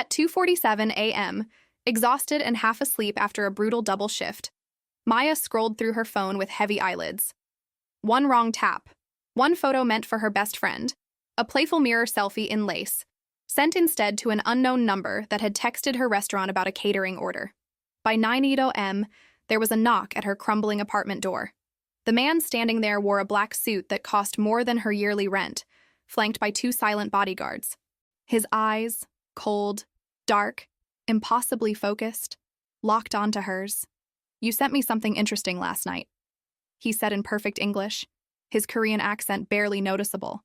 At 2:47 a.m., exhausted and half asleep after a brutal double shift, Maya scrolled through her phone with heavy eyelids. One wrong tap. One photo meant for her best friend. A playful mirror selfie in lace, sent instead to an unknown number that had texted her restaurant about a catering order. By 9:00 a.m., there was a knock at her crumbling apartment door. The man standing there wore a black suit that cost more than her yearly rent, flanked by two silent bodyguards. His eyes, cold, dark, impossibly focused, locked onto hers. "You sent me something interesting last night," he said in perfect English, his Korean accent barely noticeable.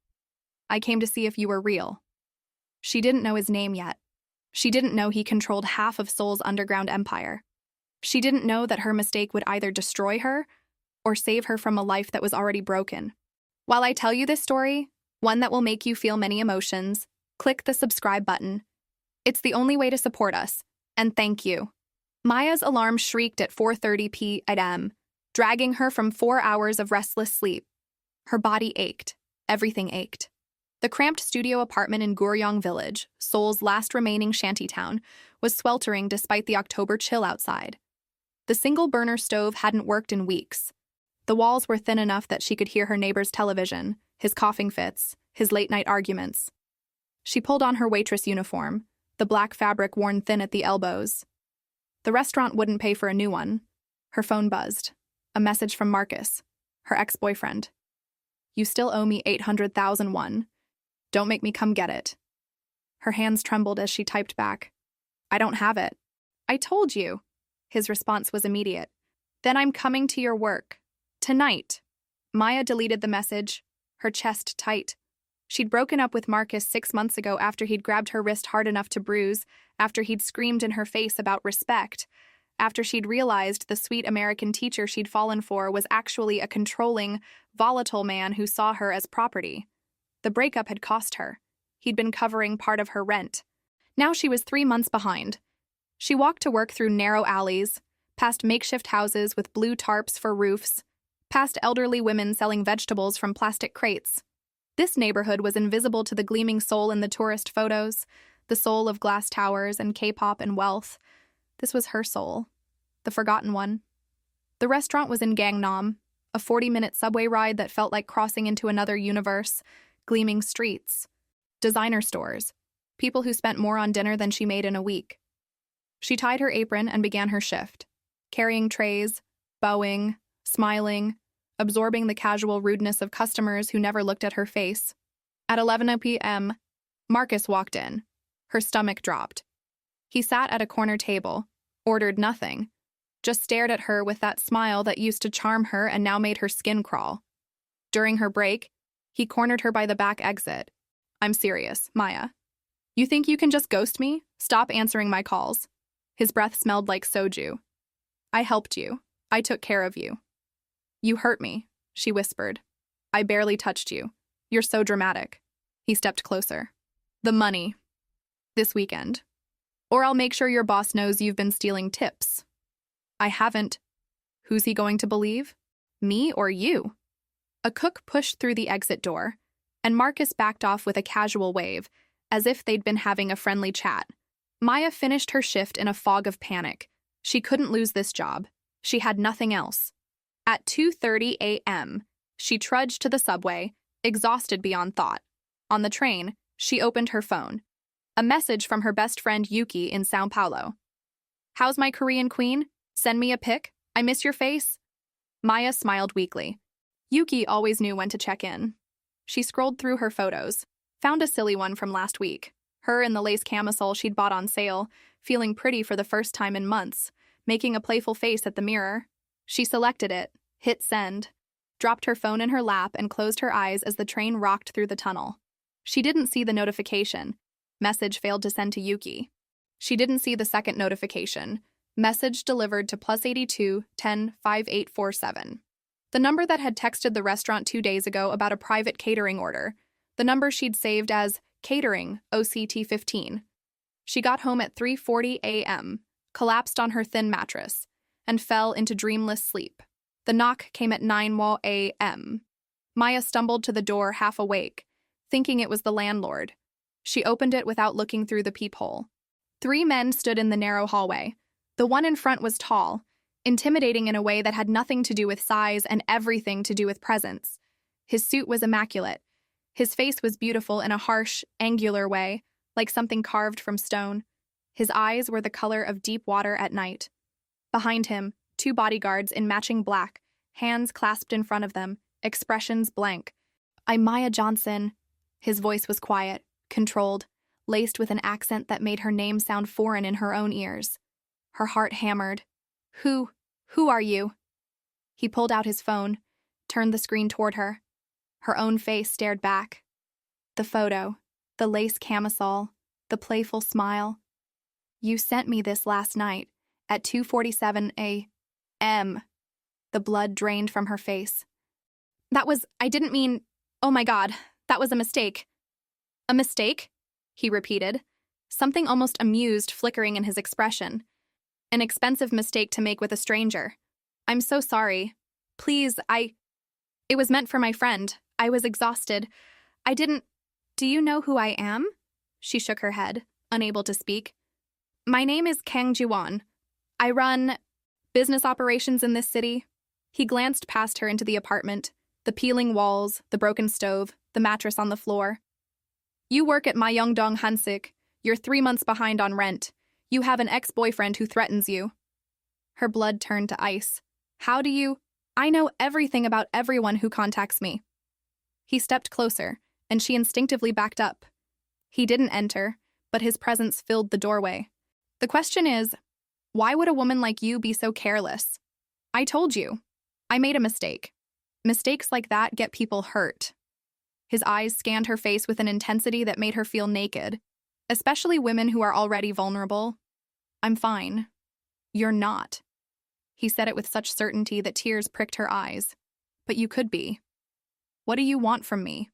"I came to see if you were real." She didn't know his name yet. She didn't know he controlled half of Seoul's underground empire. She didn't know that her mistake would either destroy her or save her from a life that was already broken. While I tell you this story, one that will make you feel many emotions, click the subscribe button. It's the only way to support us, and thank you. Maya's alarm shrieked at 4:30 p.m., dragging her from 4 hours of restless sleep. Her body ached. Everything ached. The cramped studio apartment in Guryong Village, Seoul's last remaining shantytown, was sweltering despite the October chill outside. The single-burner stove hadn't worked in weeks. The walls were thin enough that she could hear her neighbor's television, his coughing fits, his late-night arguments. She pulled on her waitress uniform, the black fabric worn thin at the elbows. The restaurant wouldn't pay for a new one. Her phone buzzed. A message from Marcus, her ex-boyfriend. "You still owe me 800,000 won. Don't make me come get it." Her hands trembled as she typed back, "I don't have it." "I told you." His response was immediate. "Then I'm coming to your work. Tonight." Maya deleted the message, her chest tight. She'd broken up with Marcus 6 months ago after he'd grabbed her wrist hard enough to bruise, after he'd screamed in her face about respect, after she'd realized the sweet American teacher she'd fallen for was actually a controlling, volatile man who saw her as property. The breakup had cost her. He'd been covering part of her rent. Now she was 3 months behind. She walked to work through narrow alleys, past makeshift houses with blue tarps for roofs, past elderly women selling vegetables from plastic crates. This neighborhood was invisible to the gleaming soul in the tourist photos, the soul of glass towers and K-pop and wealth. This was her soul, the forgotten one. The restaurant was in Gangnam, a 40-minute subway ride that felt like crossing into another universe, gleaming streets, designer stores, people who spent more on dinner than she made in a week. She tied her apron and began her shift, carrying trays, bowing, smiling, absorbing the casual rudeness of customers who never looked at her face. At 11 p.m., Marcus walked in. Her stomach dropped. He sat at a corner table, ordered nothing, just stared at her with that smile that used to charm her and now made her skin crawl. During her break, he cornered her by the back exit. "I'm serious, Maya. You think you can just ghost me? Stop answering my calls." His breath smelled like soju. "I helped you. I took care of you." "You hurt me," she whispered. "I barely touched you. You're so dramatic." He stepped closer. "The money. This weekend. Or I'll make sure your boss knows you've been stealing tips." "I haven't." Who's he going to believe? Me or you? A cook pushed through the exit door, and Marcus backed off with a casual wave, as if they'd been having a friendly chat. Maya finished her shift in a fog of panic. She couldn't lose this job. She had nothing else. At 2:30 a.m., she trudged to the subway, exhausted beyond thought. On the train, she opened her phone. A message from her best friend Yuki in Sao Paulo. "How's my Korean queen? Send me a pic. I miss your face." Maya smiled weakly. Yuki always knew when to check in. She scrolled through her photos, found a silly one from last week. Her in the lace camisole she'd bought on sale, feeling pretty for the first time in months, making a playful face at the mirror. She selected it, hit send, dropped her phone in her lap and closed her eyes as the train rocked through the tunnel. She didn't see the notification. Message failed to send to Yuki. She didn't see the second notification. Message delivered to +82 10 5847. The number that had texted the restaurant 2 days ago about a private catering order. The number she'd saved as catering OCT 15. She got home at 3:40 a.m., collapsed on her thin mattress, and fell into dreamless sleep. The knock came at 9 a.m. Maya stumbled to the door half awake, thinking it was the landlord. She opened it without looking through the peephole. 3 men stood in the narrow hallway. The one in front was tall, intimidating in a way that had nothing to do with size and everything to do with presence. His suit was immaculate. His face was beautiful in a harsh, angular way, like something carved from stone. His eyes were the color of deep water at night. Behind him, 2 bodyguards in matching black, hands clasped in front of them, expressions blank. "I'm Maya Johnson." His voice was quiet, controlled, laced with an accent that made her name sound foreign in her own ears. Her heart hammered. Who are you?" He pulled out his phone, turned the screen toward her. Her own face stared back. The photo, the lace camisole, the playful smile. "You sent me this last night, at 2:47 a.m. The blood drained from her face. I didn't mean, oh my God, that was a mistake." "A mistake?" he repeated, something almost amused flickering in his expression. "An expensive mistake to make with a stranger. I'm so sorry. Please, It was meant for my friend. I was exhausted. I didn't... Do you know who I am?" She shook her head, unable to speak. "My name is Kang Ji-won. I run business operations in this city." He glanced past her into the apartment, the peeling walls, the broken stove, the mattress on the floor. "You work at Myeongdong Hansik. You're 3 months behind on rent. You have an ex-boyfriend who threatens you." Her blood turned to ice. "How do you... I know everything about everyone who contacts me." He stepped closer, and she instinctively backed up. He didn't enter, but his presence filled the doorway. "The question is, why would a woman like you be so careless? I told you. I made a mistake. Mistakes like that get people hurt." His eyes scanned her face with an intensity that made her feel naked, especially women who are already vulnerable. "I'm fine. You're not." He said it with such certainty that tears pricked her eyes. "But you could be. What do you want from me?"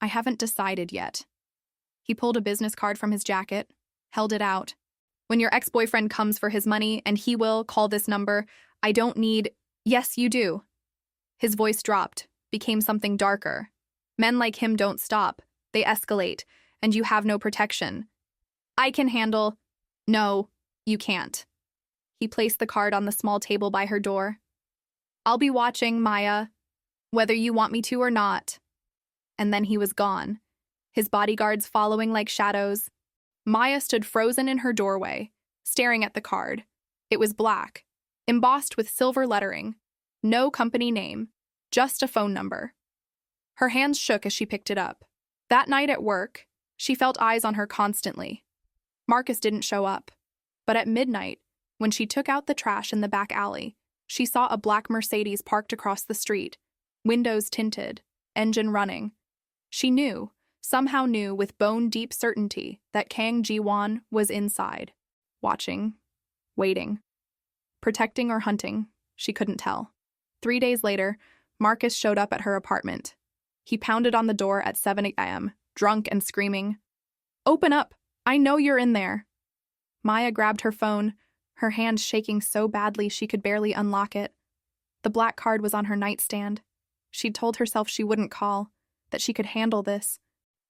"I haven't decided yet." He pulled a business card from his jacket, held it out. "When your ex-boyfriend comes for his money and he will call this number, I don't need..." "Yes, you do." His voice dropped, became something darker. "Men like him don't stop. They escalate, and you have no protection. I can handle..." "No, you can't." He placed the card on the small table by her door. "I'll be watching, Maya, whether you want me to or not." And then he was gone, his bodyguards following like shadows. Maya stood frozen in her doorway, staring at the card. It was black, embossed with silver lettering. No company name, just a phone number. Her hands shook as she picked it up. That night at work, she felt eyes on her constantly. Marcus didn't show up. But at midnight, when she took out the trash in the back alley, she saw a black Mercedes parked across the street, windows tinted, engine running. She knew, somehow knew with bone-deep certainty that Kang Ji-won was inside, watching, waiting. Protecting or hunting, she couldn't tell. 3 days later, Marcus showed up at her apartment. He pounded on the door at 7 a.m., drunk and screaming, "Open up! I know you're in there!" Maya grabbed her phone, her hand shaking so badly she could barely unlock it. The black card was on her nightstand. She'd told herself she wouldn't call, that she could handle this.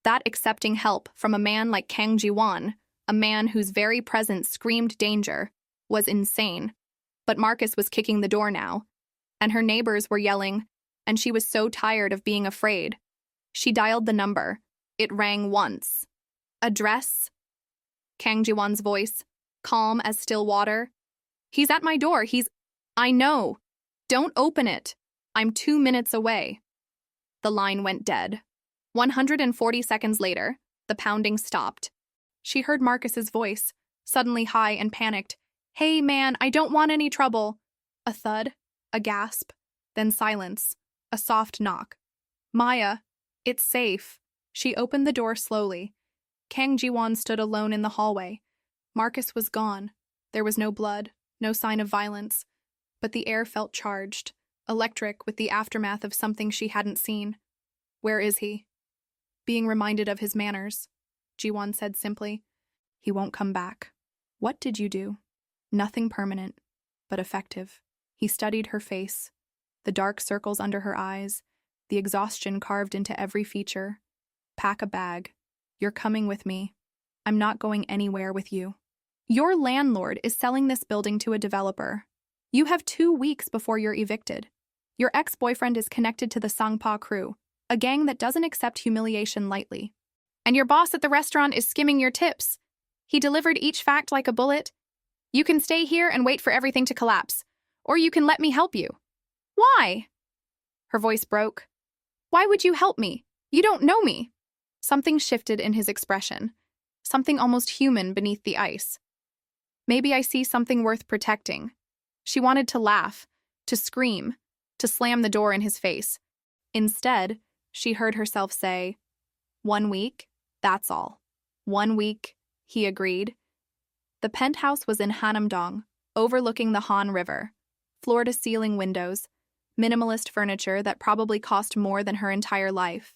That accepting help from a man like Kang Ji-won, a man whose very presence screamed danger, was insane. But Marcus was kicking the door now, and her neighbors were yelling, and she was so tired of being afraid. She dialed the number. It rang once. "Address?" Kang Ji-won's voice, calm as still water. "He's at my door. I know. Don't open it. I'm 2 minutes away." The line went dead. 140 seconds later, the pounding stopped. She heard Marcus's voice, suddenly high and panicked. "Hey, man, I don't want any trouble." A thud, a gasp, then silence, a soft knock. "Maya, it's safe." She opened the door slowly. Kang Ji-won stood alone in the hallway. Marcus was gone. There was no blood, no sign of violence. But the air felt charged, electric with the aftermath of something she hadn't seen. "Where is he?" Being reminded of his manners, Ji-won said simply, "He won't come back." "What did you do?" "Nothing permanent, but effective." He studied her face, the dark circles under her eyes, the exhaustion carved into every feature. "Pack a bag. You're coming with me. I'm not going anywhere with you." Your landlord is selling this building to a developer. You have 2 weeks before you're evicted. Your ex-boyfriend is connected to the Sangpa crew, a gang that doesn't accept humiliation lightly. And your boss at the restaurant is skimming your tips. He delivered each fact like a bullet. You can stay here and wait for everything to collapse, or you can let me help you. Why? Her voice broke. Why would you help me? You don't know me. Something shifted in his expression, something almost human beneath the ice. Maybe I see something worth protecting. She wanted to laugh, to scream, to slam the door in his face. Instead, she heard herself say, 1 week, that's all. 1 week, he agreed. The penthouse was in Hanamdong, overlooking the Han River. Floor-to-ceiling windows, minimalist furniture that probably cost more than her entire life.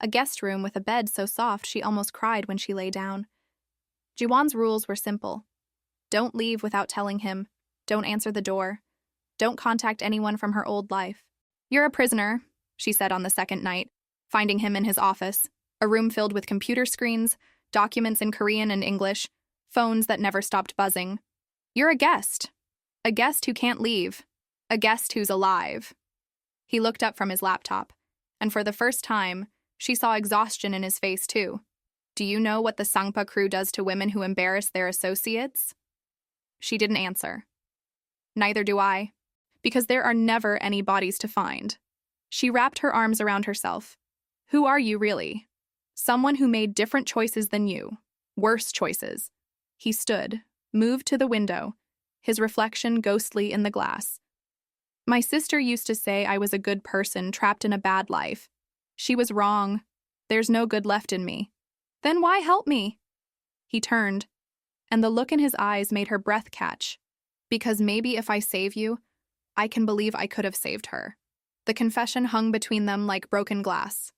A guest room with a bed so soft she almost cried when she lay down. Jiwon's rules were simple. Don't leave without telling him. Don't answer the door. Don't contact anyone from her old life. You're a prisoner, she said on the second night, finding him in his office, a room filled with computer screens, documents in Korean and English, phones that never stopped buzzing. You're a guest who can't leave, a guest who's alive. He looked up from his laptop, and for the first time, she saw exhaustion in his face too. Do you know what the Sangpa crew does to women who embarrass their associates? She didn't answer. Neither do I, because there are never any bodies to find. She wrapped her arms around herself. Who are you really? Someone who made different choices than you, worse choices. He stood, moved to the window, his reflection ghostly in the glass. My sister used to say I was a good person trapped in a bad life. She was wrong. There's no good left in me. Then why help me? He turned, and the look in his eyes made her breath catch. Because maybe if I save you, I can believe I could have saved her. The confession hung between them like broken glass.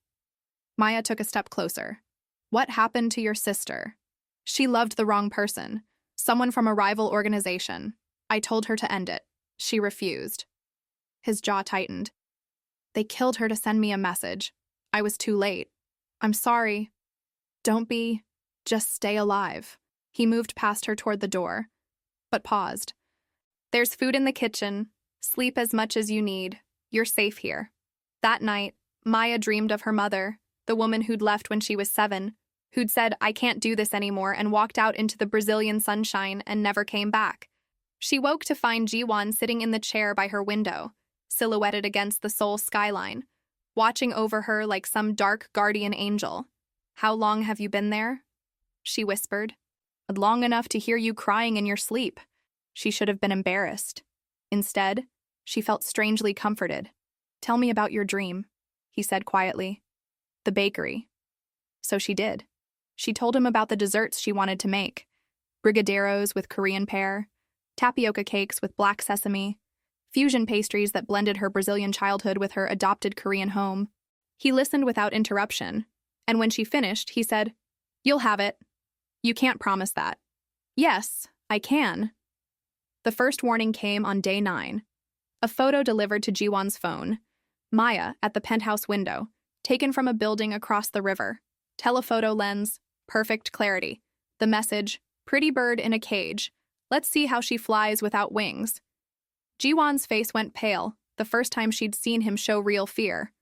Maya took a step closer. What happened to your sister? She loved the wrong person, someone from a rival organization. I told her to end it. She refused. His jaw tightened. They killed her to send me a message. I was too late. I'm sorry. Don't be. Just stay alive. He moved past her toward the door, but paused. There's food in the kitchen. Sleep as much as you need. You're safe here. That night, Maya dreamed of her mother, the woman who'd left when she was 7, who'd said, I can't do this anymore, and walked out into the Brazilian sunshine and never came back. She woke to find Jiwon sitting in the chair by her window, silhouetted against the Seoul skyline, watching over her like some dark guardian angel. How long have you been there? She whispered. Long enough to hear you crying in your sleep. She should have been embarrassed. Instead, she felt strangely comforted. Tell me about your dream, he said quietly. The bakery. So she did. She told him about the desserts she wanted to make. Brigadeiros with Korean pear, tapioca cakes with black sesame, fusion pastries that blended her Brazilian childhood with her adopted Korean home. He listened without interruption, and when she finished, he said, You'll have it. You can't promise that. Yes, I can. The first warning came on day 9. A photo delivered to Jiwon's phone. Maya at the penthouse window, taken from a building across the river. Telephoto lens, perfect clarity. The message, pretty bird in a cage. Let's see how she flies without wings. Jiwon's face went pale, the first time she'd seen him show real fear.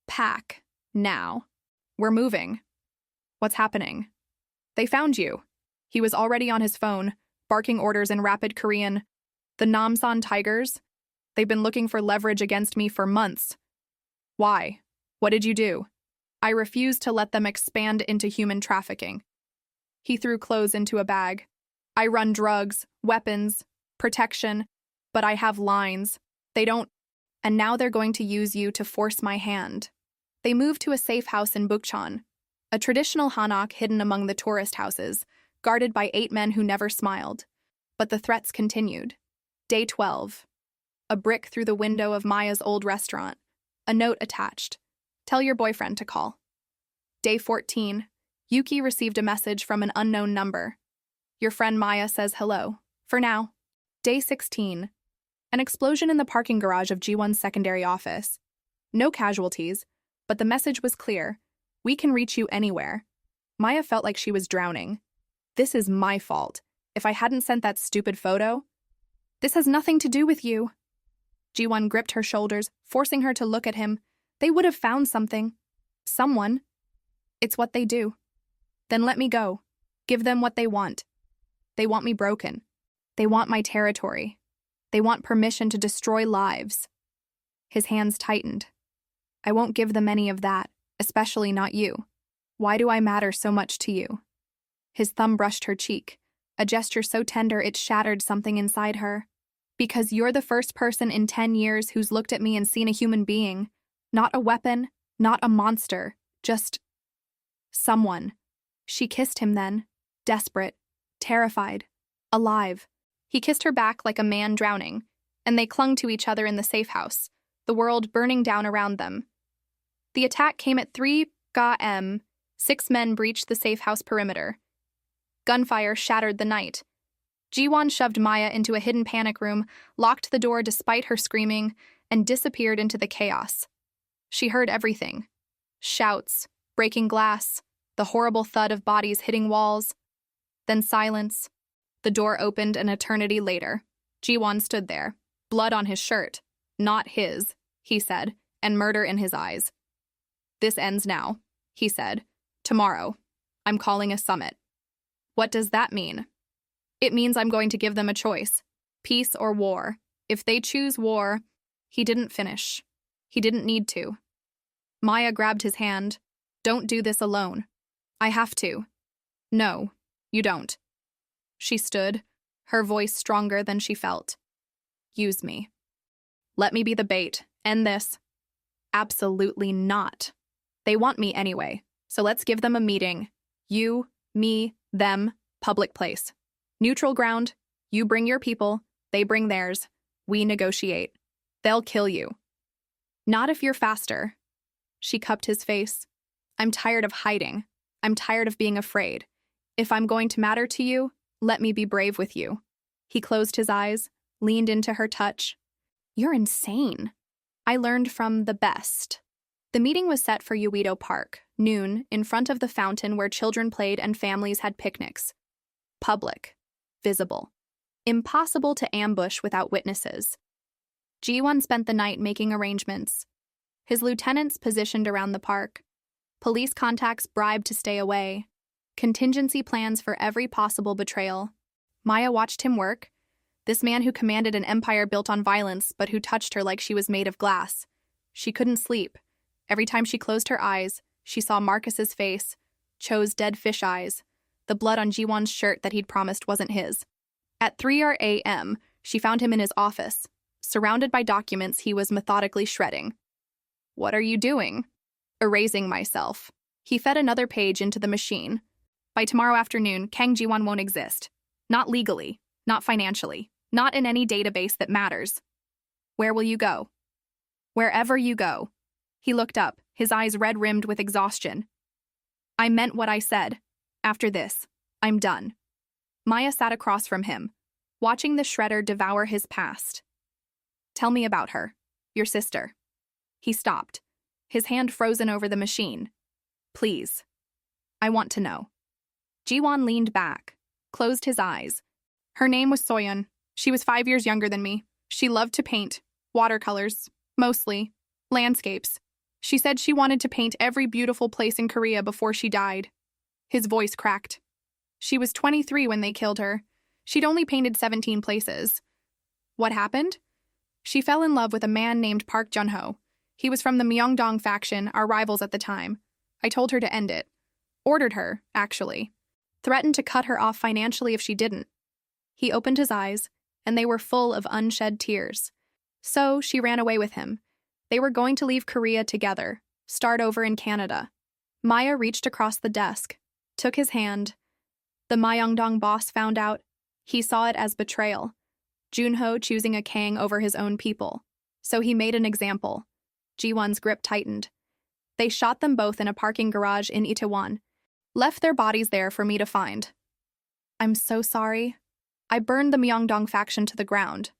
Pack. Now. We're moving. What's happening? They found you. He was already on his phone, barking orders in rapid Korean. The Namsan Tigers? They've been looking for leverage against me for months. Why? What did you do? I refused to let them expand into human trafficking. He threw clothes into a bag. I run drugs, weapons, protection, but I have lines. They don't. And now they're going to use you to force my hand. They moved to a safe house in Bukchon, a traditional hanok hidden among the tourist houses, guarded by 8 men who never smiled. But the threats continued. Day 12. A brick through the window of Maya's old restaurant. A note attached. Tell your boyfriend to call. Day 14. Yuki received a message from an unknown number. Your friend Maya says hello. For now. Day 16. An explosion in the parking garage of G1's secondary office. No casualties, but the message was clear. We can reach you anywhere. Maya felt like she was drowning. This is my fault. if I hadn't sent that stupid photo. This has nothing to do with you. Ji-won gripped her shoulders, forcing her to look at him. They would have found something. Someone. It's what they do. Then let me go. Give them what they want. They want me broken. They want my territory. They want permission to destroy lives. His hands tightened. I won't give them any of that, especially not you. Why do I matter so much to you? His thumb brushed her cheek, a gesture so tender it shattered something inside her. Because you're the first person in 10 years who's looked at me and seen a human being. Not a weapon, not a monster, just someone. She kissed him then, desperate, terrified, alive. He kissed her back like a man drowning, and they clung to each other in the safe house, the world burning down around them. The attack came at 3 a.m. 6 men breached the safe house perimeter. Gunfire shattered the night. Ji-won shoved Maya into a hidden panic room, locked the door despite her screaming, and disappeared into the chaos. She heard everything. Shouts, breaking glass, the horrible thud of bodies hitting walls. Then silence. The door opened an eternity later. Ji-won stood there, blood on his shirt. Not his, he said, and murder in his eyes. This ends now, he said. Tomorrow. I'm calling a summit. What does that mean? It means I'm going to give them a choice. Peace or war. If they choose war, he didn't finish. He didn't need to. Maya grabbed his hand. Don't do this alone. I have to. No, you don't. She stood, her voice stronger than she felt. Use me. Let me be the bait. End this. Absolutely not. They want me anyway, so let's give them a meeting. You, me, them, public place. Neutral ground. You bring your people, they bring theirs. We negotiate. They'll kill you. Not if you're faster. She cupped his face. I'm tired of hiding. I'm tired of being afraid. If I'm going to matter to you, let me be brave with you. He closed his eyes, leaned into her touch. You're insane. I learned from the best. The meeting was set for Uedo Park, noon, in front of the fountain where children played and families had picnics. Public. Visible. Impossible to ambush without witnesses. Ji-won spent the night making arrangements. His lieutenants positioned around the park. Police contacts bribed to stay away. Contingency plans for every possible betrayal. Maya watched him work. This man who commanded an empire built on violence, but who touched her like she was made of glass. She couldn't sleep. Every time she closed her eyes, she saw Marcus's face, Cho's dead fish eyes, the blood on Ji-won's shirt that he'd promised wasn't his. At 3 a.m., she found him in his office. Surrounded by documents he was methodically shredding. What are you doing? Erasing myself. He fed another page into the machine. By tomorrow afternoon, Kang Ji-won won't exist. Not legally, not financially, not in any database that matters. Where will you go? Wherever you go. He looked up, his eyes red-rimmed with exhaustion. I meant what I said. After this, I'm done. Maya sat across from him, watching the shredder devour his past. Tell me about her, your sister. He stopped, his hand frozen over the machine. Please. I want to know. Ji-won leaned back, closed his eyes. Her name was Soyeon. She was 5 years younger than me. She loved to paint. Watercolors. Mostly. Landscapes. She said she wanted to paint every beautiful place in Korea before she died. His voice cracked. She was 23 when they killed her. She'd only painted 17 places. What happened? She fell in love with a man named Park Jun-ho. He was from the Myeongdong faction, our rivals at the time. I told her to end it. Ordered her, actually. Threatened to cut her off financially if she didn't. He opened his eyes, and they were full of unshed tears. So she ran away with him. They were going to leave Korea together, start over in Canada. Maya reached across the desk, took his hand. The Myeongdong boss found out. He saw it as betrayal. Junho choosing a Kang over his own people. So he made an example. Ji-won's grip tightened. They shot them both in a parking garage in Itaewon. Left their bodies there for me to find. I'm so sorry. I burned the Myeongdong faction to the ground.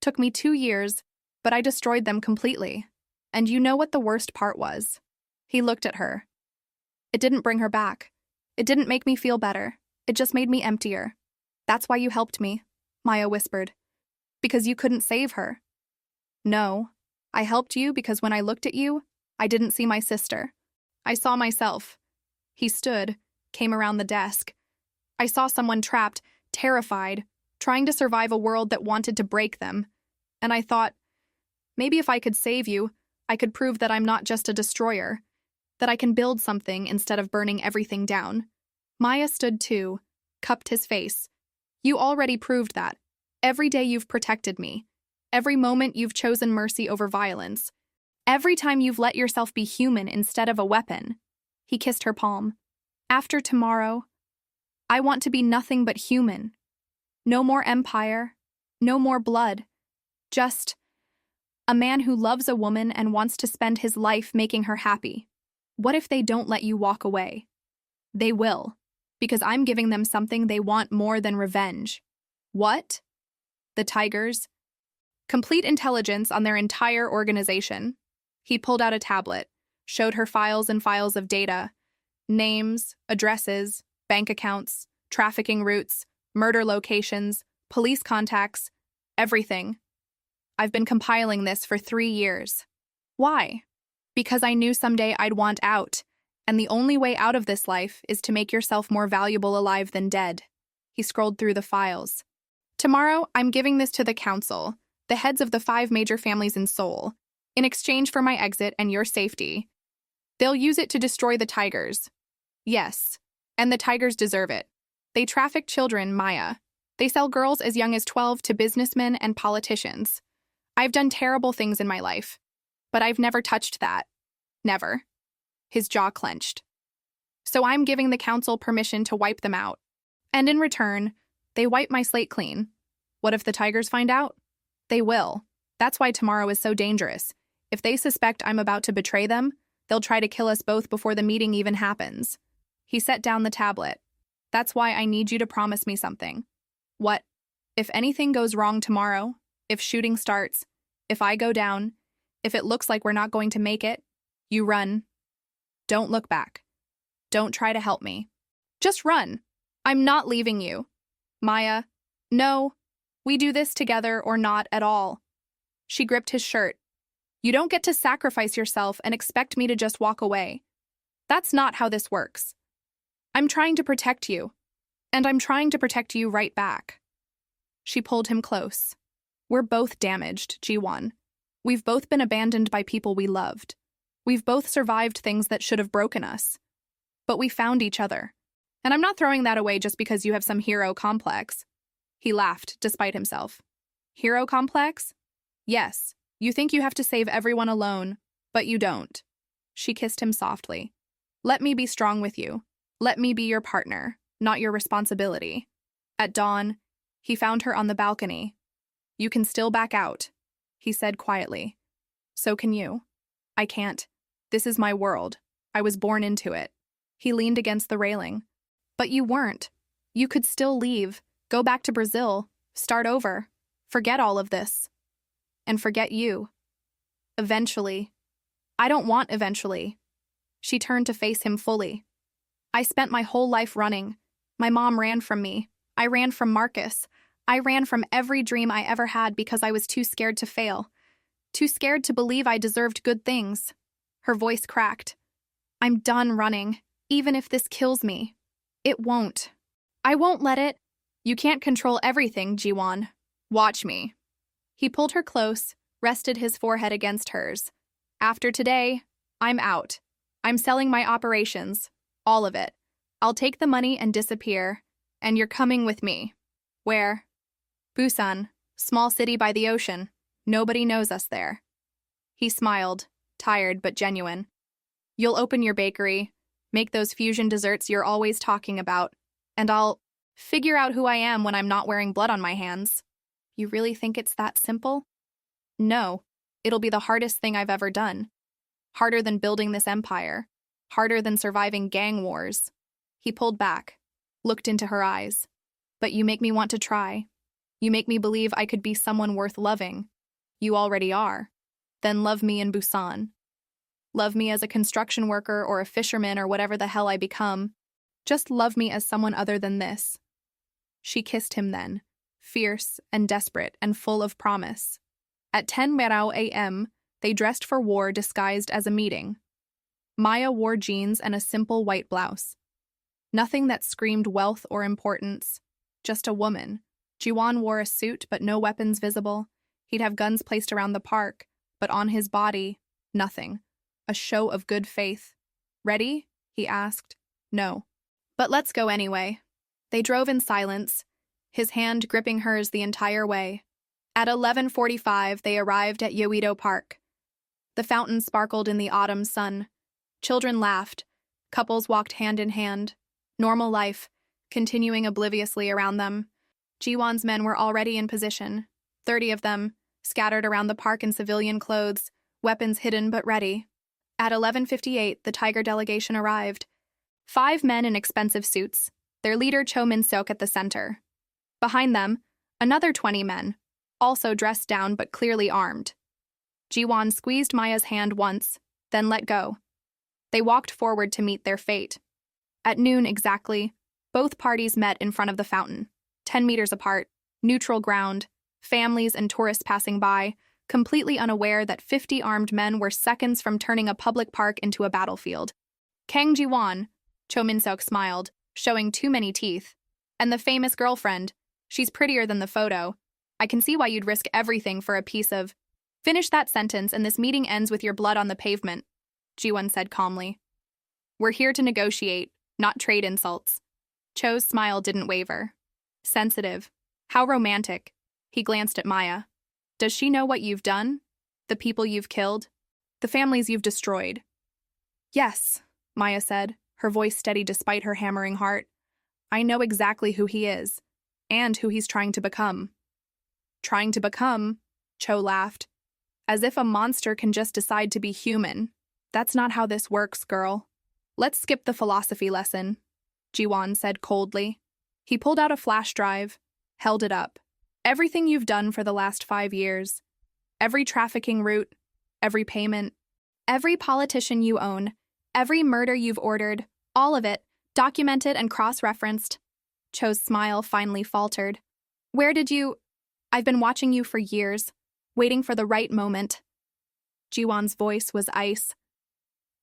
Took me 2 years, but I destroyed them completely. And you know what the worst part was? He looked at her. It didn't bring her back. It didn't make me feel better. It just made me emptier. That's why you helped me, Maya whispered. Because you couldn't save her. No, I helped you because when I looked at you, I didn't see my sister. I saw myself. He stood, came around the desk. I saw someone trapped, terrified, trying to survive a world that wanted to break them. And I thought, maybe if I could save you, I could prove that I'm not just a destroyer, that I can build something instead of burning everything down. Maya stood too, cupped his face. You already proved that. Every day you've protected me. Every moment you've chosen mercy over violence. Every time you've let yourself be human instead of a weapon. He kissed her palm. After tomorrow, I want to be nothing but human. No more empire, no more blood. Just a man who loves a woman and wants to spend his life making her happy. What if they don't let you walk away? They will, because I'm giving them something they want more than revenge. What? The Tigers? Complete intelligence on their entire organization. He pulled out a tablet, showed her files and files of data. Names, addresses, bank accounts, trafficking routes, murder locations, police contacts, everything. I've been compiling this for 3 years. Why? Because I knew someday I'd want out, and the only way out of this life is to make yourself more valuable alive than dead. He scrolled through the files. Tomorrow, I'm giving this to the council, the heads of the 5 major families in Seoul, in exchange for my exit and your safety. They'll use it to destroy the Tigers. Yes, and the Tigers deserve it. They traffic children, Maya. They sell girls as young as 12 to businessmen and politicians. I've done terrible things in my life, but I've never touched that. Never. His jaw clenched. So I'm giving the council permission to wipe them out. And in return, they wipe my slate clean. What if the Tigers find out? They will. That's why tomorrow is so dangerous. If they suspect I'm about to betray them, they'll try to kill us both before the meeting even happens. He set down the tablet. That's why I need you to promise me something. What? If anything goes wrong tomorrow, if shooting starts, if I go down, if it looks like we're not going to make it, you run. Don't look back. Don't try to help me. Just run. I'm not leaving you. Maya, no, we do this together or not at all. She gripped his shirt. You don't get to sacrifice yourself and expect me to just walk away. That's not how this works. I'm trying to protect you, and I'm trying to protect you right back. She pulled him close. We're both damaged, Ji-won. We've both been abandoned by people we loved. We've both survived things that should have broken us. But we found each other. And I'm not throwing that away just because you have some hero complex. He laughed, despite himself. Hero complex? Yes, you think you have to save everyone alone, but you don't. She kissed him softly. Let me be strong with you. Let me be your partner, not your responsibility. At dawn, he found her on the balcony. You can still back out, he said quietly. So can you. I can't. This is my world. I was born into it. He leaned against the railing. But you weren't. You could still leave, go back to Brazil, start over, forget all of this. And forget you. Eventually. I don't want eventually. She turned to face him fully. I spent my whole life running. My mom ran from me. I ran from Marcus. I ran from every dream I ever had because I was too scared to fail. Too scared to believe I deserved good things. Her voice cracked. I'm done running, even if this kills me. It won't. I won't let it. You can't control everything, Ji-won. Watch me. He pulled her close, rested his forehead against hers. After today, I'm out. I'm selling my operations. All of it. I'll take the money and disappear. And you're coming with me. Where? Busan, small city by the ocean. Nobody knows us there. He smiled, tired but genuine. You'll open your bakery, make those fusion desserts you're always talking about, and I'll figure out who I am when I'm not wearing blood on my hands. You really think it's that simple? No, it'll be the hardest thing I've ever done. Harder than building this empire. Harder than surviving gang wars. He pulled back, looked into her eyes. But you make me want to try. You make me believe I could be someone worth loving. You already are. Then love me in Busan. Love me as a construction worker or a fisherman or whatever the hell I become. Just love me as someone other than this. She kissed him then, fierce and desperate and full of promise. At 10 a.m., they dressed for war disguised as a meeting. Maya wore jeans and a simple white blouse. Nothing that screamed wealth or importance, just a woman. Jiwon wore a suit but no weapons visible. He'd have guns placed around the park, but on his body, nothing. A show of good faith. Ready? He asked. No. But let's go anyway. They drove in silence, his hand gripping hers the entire way. At 11:45, they arrived at Yeouido Park. The fountain sparkled in the autumn sun. Children laughed. Couples walked hand in hand. Normal life, continuing obliviously around them. Jiwon's men were already in position, 30 of them, scattered around the park in civilian clothes, weapons hidden but ready. At 11:58, the Tiger delegation arrived. 5 men in expensive suits, their leader Cho Min-seok at the center. Behind them, another 20 men, also dressed down but clearly armed. Jiwon squeezed Maya's hand once, then let go. They walked forward to meet their fate. At noon exactly, both parties met in front of the fountain, 10 meters apart, neutral ground, families and tourists passing by, completely unaware that 50 armed men were seconds from turning a public park into a battlefield. Kang Ji-won, Cho Min-seok smiled, showing too many teeth. And the famous girlfriend, she's prettier than the photo. I can see why you'd risk everything for a piece of... Finish that sentence and this meeting ends with your blood on the pavement, Ji-won said calmly. We're here to negotiate, not trade insults. Cho's smile didn't waver. Sensitive. How romantic. He glanced at Maya. Does she know what you've done? The people you've killed? The families you've destroyed? Yes, Maya said, her voice steady despite her hammering heart. I know exactly who he is, and who he's trying to become. Trying to become? Cho laughed. As if a monster can just decide to be human. That's not how this works, girl. Let's skip the philosophy lesson, Ji-won said coldly. He pulled out a flash drive, held it up. Everything you've done for the last 5 years. Every trafficking route, every payment, every politician you own, every murder you've ordered, all of it, documented and cross-referenced. Cho's smile finally faltered. Where did you... I've been watching you for years, waiting for the right moment. Ji-won's voice was ice.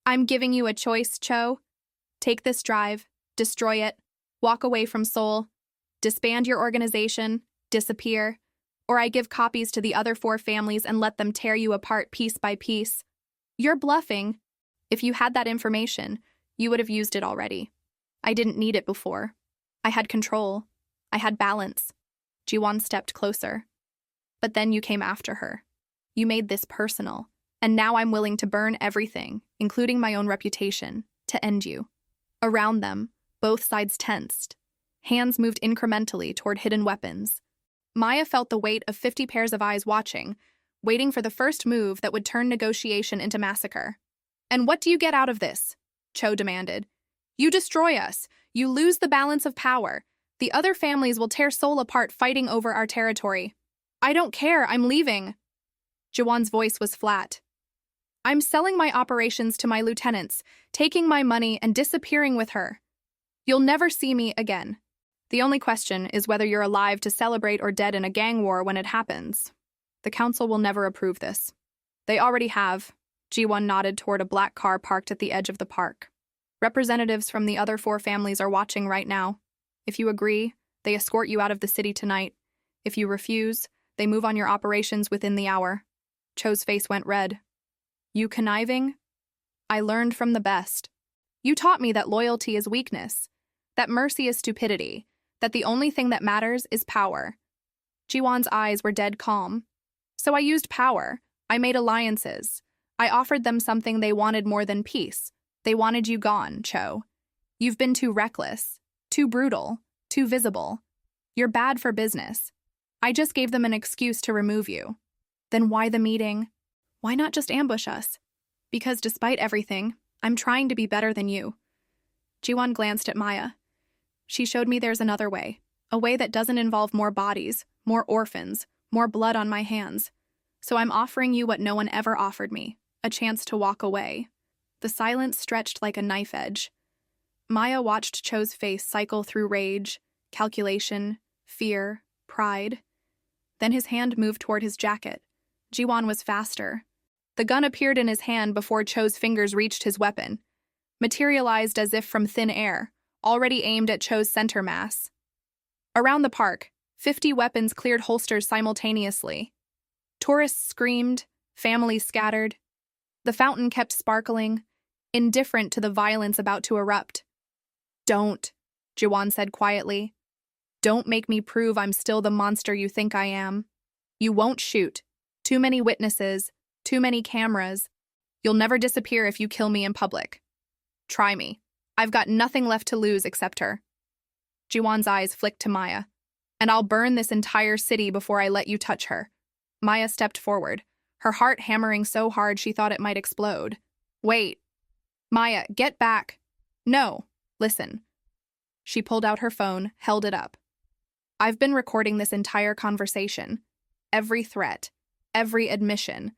I'm giving you a choice, Cho. Take this drive, destroy it, walk away from Seoul, disband your organization, disappear, or I give copies to the other 4 families and let them tear you apart piece by piece. You're bluffing. If you had that information, you would have used it already. I didn't need it before. I had control. I had balance. Ji-won stepped closer. But then you came after her. You made this personal. And now I'm willing to burn everything, including my own reputation, to end you. Around them, both sides tensed. Hands moved incrementally toward hidden weapons. Maya felt the weight of 50 pairs of eyes watching, waiting for the first move that would turn negotiation into massacre. And what do you get out of this? Cho demanded. You destroy us. You lose the balance of power. The other families will tear Seoul apart fighting over our territory. I don't care. I'm leaving. Ji-won's voice was flat. I'm selling my operations to my lieutenants, taking my money and disappearing with her. You'll never see me again. The only question is whether you're alive to celebrate or dead in a gang war when it happens. The council will never approve this. They already have. Ji-won nodded toward a black car parked at the edge of the park. Representatives from the other 4 families are watching right now. If you agree, they escort you out of the city tonight. If you refuse, they move on your operations within the hour. Cho's face went red. You conniving? I learned from the best. You taught me that loyalty is weakness, that mercy is stupidity, that the only thing that matters is power. Ji-won's eyes were dead calm. So I used power. I made alliances. I offered them something they wanted more than peace. They wanted you gone, Cho. You've been too reckless, too brutal, too visible. You're bad for business. I just gave them an excuse to remove you. Then why the meeting? Why not just ambush us? Because despite everything, I'm trying to be better than you. Ji-won glanced at Maya. She showed me there's another way, a way that doesn't involve more bodies, more orphans, more blood on my hands. So I'm offering you what no one ever offered me, a chance to walk away. The silence stretched like a knife edge. Maya watched Cho's face cycle through rage, calculation, fear, pride. Then his hand moved toward his jacket. Jiwon was faster. The gun appeared in his hand before Cho's fingers reached his weapon, materialized as if from thin air, already aimed at Cho's center mass. Around the park, 50 weapons cleared holsters simultaneously. Tourists screamed, families scattered. The fountain kept sparkling, indifferent to the violence about to erupt. "Don't," Jiwon said quietly. "Don't make me prove I'm still the monster you think I am. You won't shoot. Too many witnesses, too many cameras. You'll never disappear if you kill me in public. Try me. I've got nothing left to lose except her." Jiwon's eyes flicked to Maya. "And I'll burn this entire city before I let you touch her." Maya stepped forward, her heart hammering so hard she thought it might explode. "Wait. Maya, get back. No, listen." She pulled out her phone, held it up. "I've been recording this entire conversation. Every threat, every admission,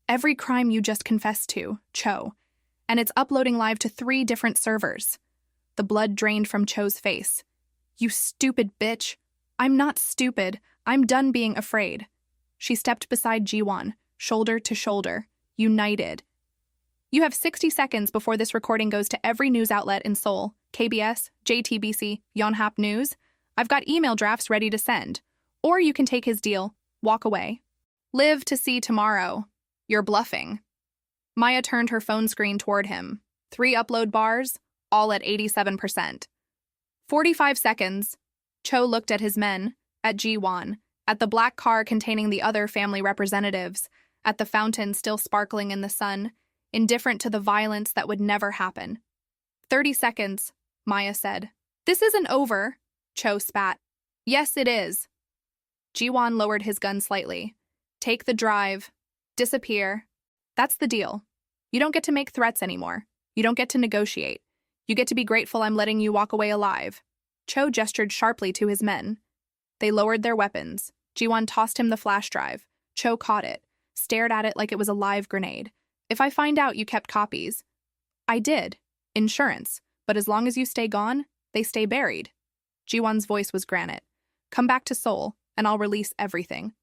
every crime you just confessed to, Cho. And it's uploading live to 3 different servers." The blood drained from Cho's face. "You stupid bitch. I'm not stupid. I'm done being afraid." She stepped beside Jiwon, shoulder to shoulder, united. "You have 60 seconds before this recording goes to every news outlet in Seoul, KBS, JTBC, Yonhap News. I've got email drafts ready to send. Or you can take his deal, walk away. Live to see tomorrow. You're bluffing." Maya turned her phone screen toward him. 3 upload bars, all at 87%. 45 seconds. Cho looked at his men, at Jiwon, at the black car containing the other family representatives, at the fountain still sparkling in the sun, indifferent to the violence that would never happen. 30 seconds, Maya said. "This isn't over," Cho spat. "Yes, it is." Jiwon lowered his gun slightly. "Take the drive. Disappear. That's the deal. You don't get to make threats anymore. You don't get to negotiate. You get to be grateful I'm letting you walk away alive." Cho gestured sharply to his men. They lowered their weapons. Jiwon tossed him the flash drive. Cho caught it, stared at it like it was a live grenade. "If I find out you kept copies." "I did. Insurance. But as long as you stay gone, they stay buried." Jiwon's voice was granite. "Come back to Seoul, and I'll release everything.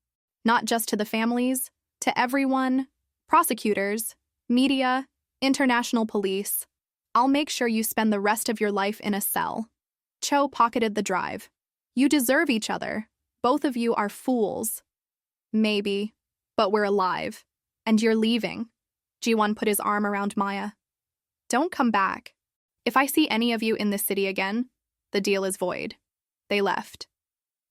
Not just to the families, to everyone, prosecutors, media, international police. I'll make sure you spend the rest of your life in a cell." Cho pocketed the drive. "You deserve each other. Both of you are fools." "Maybe, but we're alive. And you're leaving." Jiwon put his arm around Maya. "Don't come back. If I see any of you in this city again, the deal is void." They left.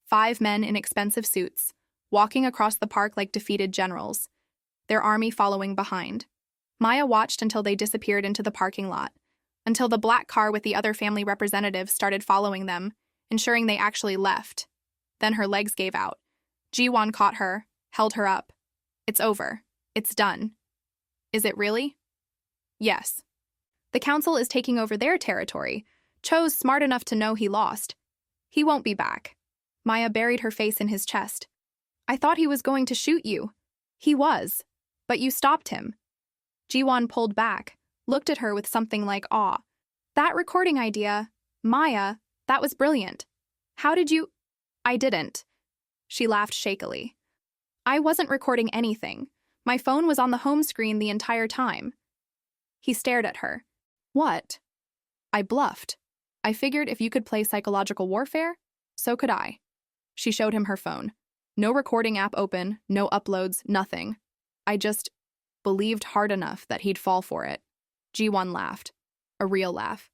5 men in expensive suits, walking across the park like defeated generals, their army following behind. Maya watched until they disappeared into the parking lot, until the black car with the other family representatives started following them, ensuring they actually left. Then her legs gave out. Jiwon caught her, held her up. "It's over. It's done." "Is it really?" "Yes. The council is taking over their territory. Cho's smart enough to know he lost. He won't be back." Maya buried her face in his chest. "I thought he was going to shoot you." "He was. But you stopped him." Jiwon pulled back, looked at her with something like awe. "That recording idea, Maya, that was brilliant. How did you—" "I didn't." She laughed shakily. "I wasn't recording anything. My phone was on the home screen the entire time." He stared at her. "What?" "I bluffed. I figured if you could play psychological warfare, so could I." She showed him her phone. No recording app open, no uploads, nothing. "I just believed hard enough that he'd fall for it." Jiwon laughed. A real laugh.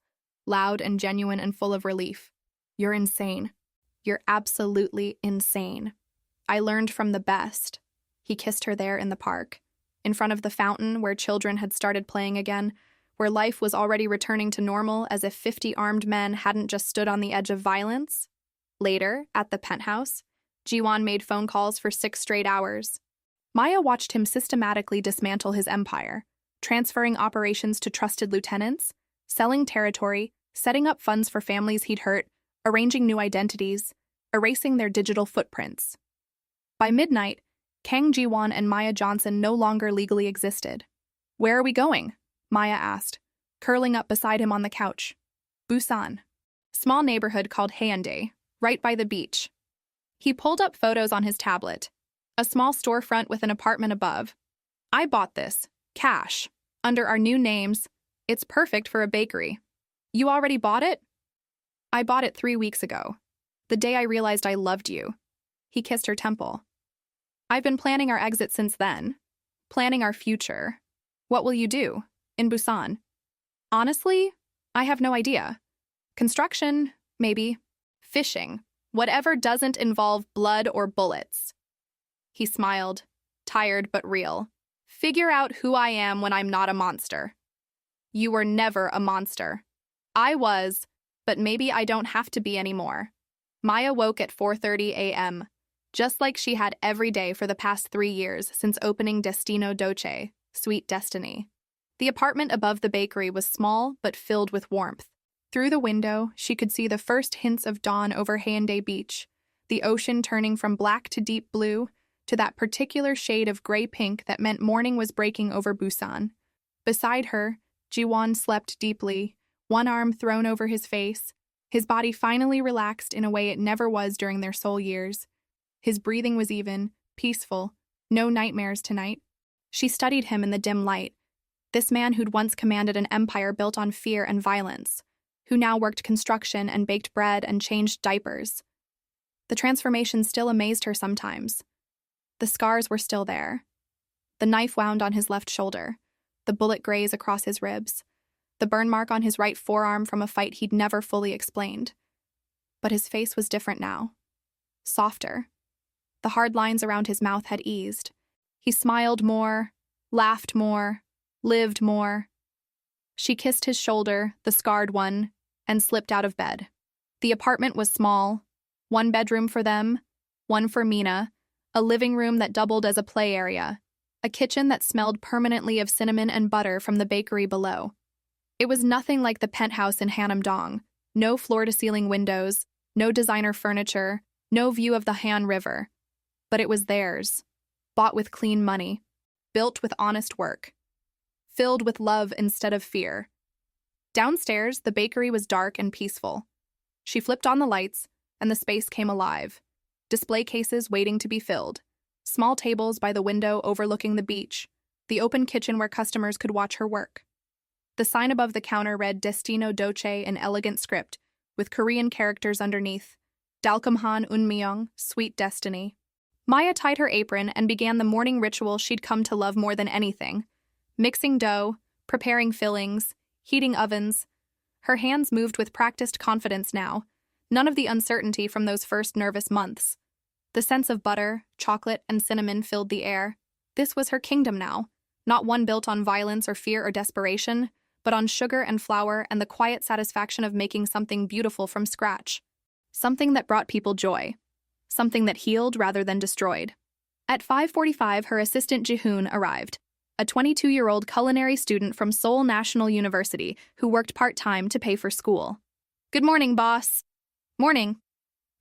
Loud and genuine and full of relief. "You're insane. You're absolutely insane. I learned from the best." He kissed her there in the park, in front of the fountain where children had started playing again, where life was already returning to normal as if 50 armed men hadn't just stood on the edge of violence. Later, at the penthouse, Jiwon made phone calls for 6 straight hours. Maya watched him systematically dismantle his empire, transferring operations to trusted lieutenants, selling territory, setting up funds for families he'd hurt, arranging new identities, erasing their digital footprints. By midnight, Kang Jiwon and Maya Johnson no longer legally existed. "Where are we going?" Maya asked, curling up beside him on the couch. "Busan. Small neighborhood called Haeundae, right by the beach." He pulled up photos on his tablet. A small storefront with an apartment above. I bought this. Cash. Under our new names. It's perfect for a bakery. You already bought it? I bought it 3 weeks ago. The day I realized I loved you. He kissed her temple. I've been planning our exit since then. Planning our future. What will you do? In Busan? Honestly, I have no idea. Construction, maybe. Fishing. Whatever doesn't involve blood or bullets. He smiled, tired but real. Figure out who I am when I'm not a monster. You were never a monster. I was, but maybe I don't have to be anymore. Maya woke at 4:30 a.m., just like she had every day for the past 3 years since opening Destino Dolce, Sweet Destiny. The apartment above the bakery was small but filled with warmth. Through the window, she could see the first hints of dawn over Haeundae Beach, the ocean turning from black to deep blue to that particular shade of gray-pink that meant morning was breaking over Busan. Beside her, Jiwon slept deeply, one arm thrown over his face, his body finally relaxed in a way it never was during their soul years. His breathing was even, peaceful, no nightmares tonight. She studied him in the dim light, this man who'd once commanded an empire built on fear and violence, who now worked construction and baked bread and changed diapers. The transformation still amazed her sometimes. The scars were still there. The knife wound on his left shoulder, the bullet graze across his ribs, the burn mark on his right forearm from a fight he'd never fully explained. But his face was different now. Softer. The hard lines around his mouth had eased. He smiled more, laughed more, lived more. She kissed his shoulder, the scarred one, and slipped out of bed. The apartment was small, 1 bedroom for them, 1 for Mina, a living room that doubled as a play area, a kitchen that smelled permanently of cinnamon and butter from the bakery below. It was nothing like the penthouse in Hanam-dong, no floor-to-ceiling windows, no designer furniture, no view of the Han River. But it was theirs, bought with clean money, built with honest work, filled with love instead of fear. Downstairs, the bakery was dark and peaceful. She flipped on the lights, and the space came alive. Display cases waiting to be filled, small tables by the window overlooking the beach, the open kitchen where customers could watch her work. The sign above the counter read Destino Dolce in elegant script, with Korean characters underneath, Dalkamhan Unmyeong, Sweet Destiny. Maya tied her apron and began the morning ritual she'd come to love more than anything. Mixing dough, preparing fillings, heating ovens. Her hands moved with practiced confidence now, none of the uncertainty from those first nervous months. The sense of butter, chocolate, and cinnamon filled the air. This was her kingdom now, not one built on violence or fear or desperation, but on sugar and flour and the quiet satisfaction of making something beautiful from scratch. Something that brought people joy. Something that healed rather than destroyed. At 5:45, her assistant Jihoon arrived, a 22-year-old culinary student from Seoul National University who worked part-time to pay for school. Good morning, boss. Morning.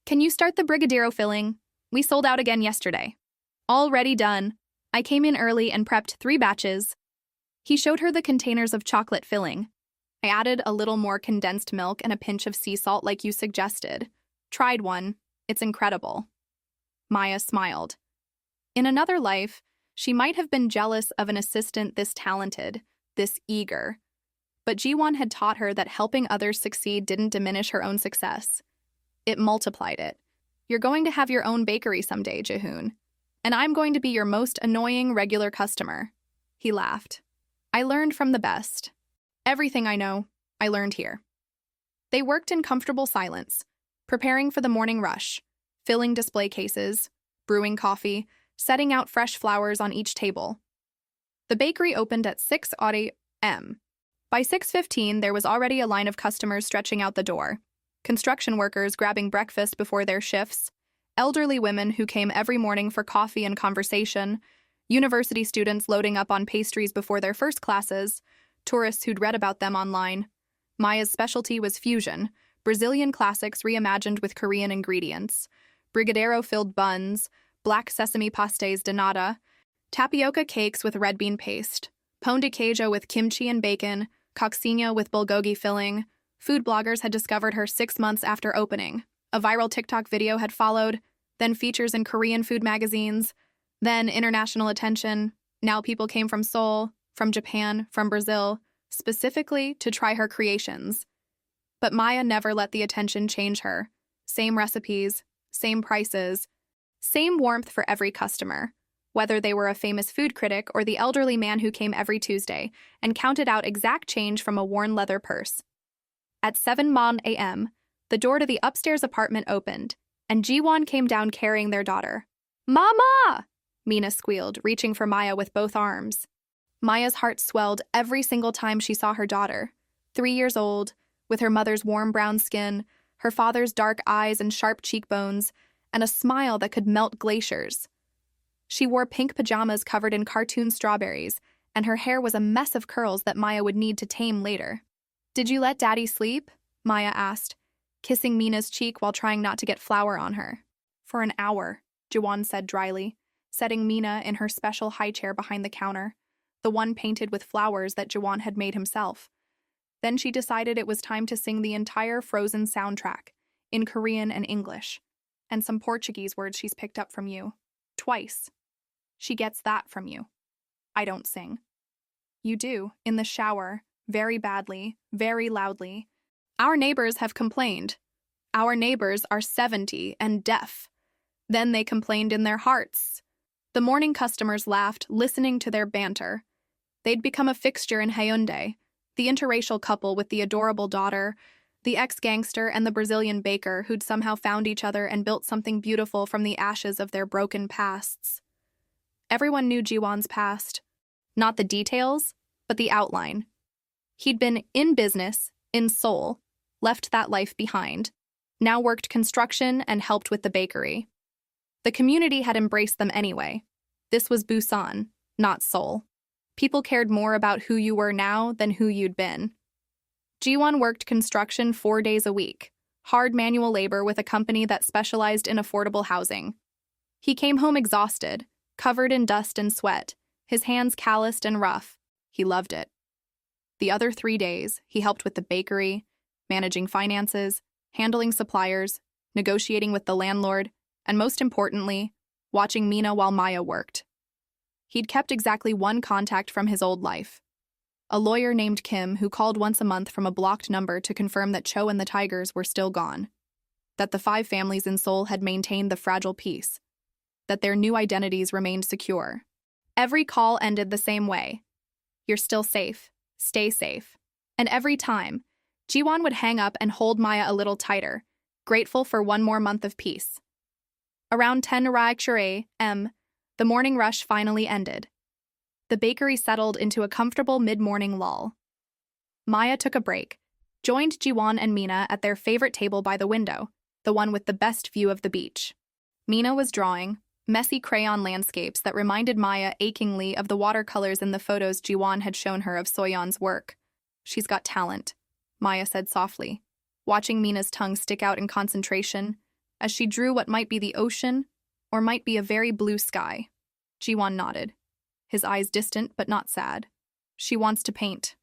Can you start the Brigadeiro filling? We sold out again yesterday. Already done. I came in early and prepped 3 batches. He showed her the containers of chocolate filling. I added a little more condensed milk and a pinch of sea salt like you suggested. Tried one. It's incredible. Maya smiled. In another life, she might have been jealous of an assistant this talented, this eager. But Jiwon had taught her that helping others succeed didn't diminish her own success. It multiplied it. You're going to have your own bakery someday, Jihoon. And I'm going to be your most annoying regular customer. He laughed. I learned from the best. Everything I know, I learned here. They worked in comfortable silence, preparing for the morning rush, filling display cases, brewing coffee, setting out fresh flowers on each table. The bakery opened at 6 a.m. By 6:15, there was already a line of customers stretching out the door. Construction workers grabbing breakfast before their shifts, elderly women who came every morning for coffee and conversation, university students loading up on pastries before their first classes, tourists who'd read about them online. Maya's specialty was fusion, Brazilian classics reimagined with Korean ingredients, brigadeiro-filled buns, black sesame pastéis de nata, tapioca cakes with red bean paste, pão de queijo with kimchi and bacon, coxinha with bulgogi filling. Food bloggers had discovered her 6 months after opening. A viral TikTok video had followed. then features in Korean food magazines, then international attention. Now people came from Seoul, from Japan, from Brazil, specifically to try her creations. But Maya never let the attention change her. Same recipes, same prices, same warmth for every customer, whether they were a famous food critic or the elderly man who came every Tuesday and counted out exact change from a worn leather purse. At 7 a.m., the door to the upstairs apartment opened, and Jiwon came down carrying their daughter. "Mama!" Mina squealed, reaching for Maya with both arms. Maya's heart swelled every single time she saw her daughter, 3 years old, with her mother's warm brown skin, her father's dark eyes and sharp cheekbones, and a smile that could melt glaciers. She wore pink pajamas covered in cartoon strawberries, and her hair was a mess of curls that Maya would need to tame later. "Did you let Daddy sleep?" Maya asked, kissing Mina's cheek while trying not to get flour on her. "For an hour," Jiwon said dryly, setting Mina in her special high chair behind the counter, the one painted with flowers that Jiwon had made himself. Then she decided it was time to sing the entire Frozen soundtrack, in Korean and English, and some Portuguese words she's picked up from you. Twice. She gets that from you. I don't sing. You do, in the shower, very badly, very loudly. Our neighbors have complained. Our neighbors are 70 and deaf. Then they complained in their hearts. The morning customers laughed, listening to their banter. They'd become a fixture in Hyundai, the interracial couple with the adorable daughter, the ex-gangster and the Brazilian baker who'd somehow found each other and built something beautiful from the ashes of their broken pasts. Everyone knew Jiwon's past. Not the details, but the outline. He'd been in business, in Seoul, left that life behind, now worked construction and helped with the bakery. The community had embraced them anyway. This was Busan, not Seoul. People cared more about who you were now than who you'd been. Jiwon worked construction 4 days a week, hard manual labor with a company that specialized in affordable housing. He came home exhausted, covered in dust and sweat, his hands calloused and rough. He loved it. The other 3 days, he helped with the bakery, managing finances, handling suppliers, negotiating with the landlord, and most importantly, watching Mina while Maya worked. He'd kept exactly one contact from his old life. A lawyer named Kim who called once a month from a blocked number to confirm that Cho and the Tigers were still gone, that the 5 families in Seoul had maintained the fragile peace, that their new identities remained secure. Every call ended the same way. "You're still safe. Stay safe." And every time, Jiwon would hang up and hold Maya a little tighter, grateful for one more month of peace. Around 10 a.m., the morning rush finally ended. The bakery settled into a comfortable mid-morning lull. Maya took a break, joined Jiwon and Mina at their favorite table by the window, the one with the best view of the beach. Mina was drawing messy crayon landscapes that reminded Maya achingly of the watercolors in the photos Jiwon had shown her of Soyeon's work. "She's got talent," Maya said softly, watching Mina's tongue stick out in concentration as she drew what might be the ocean or might be a very blue sky. Jiwon nodded, his eyes distant but not sad. "She wants to paint,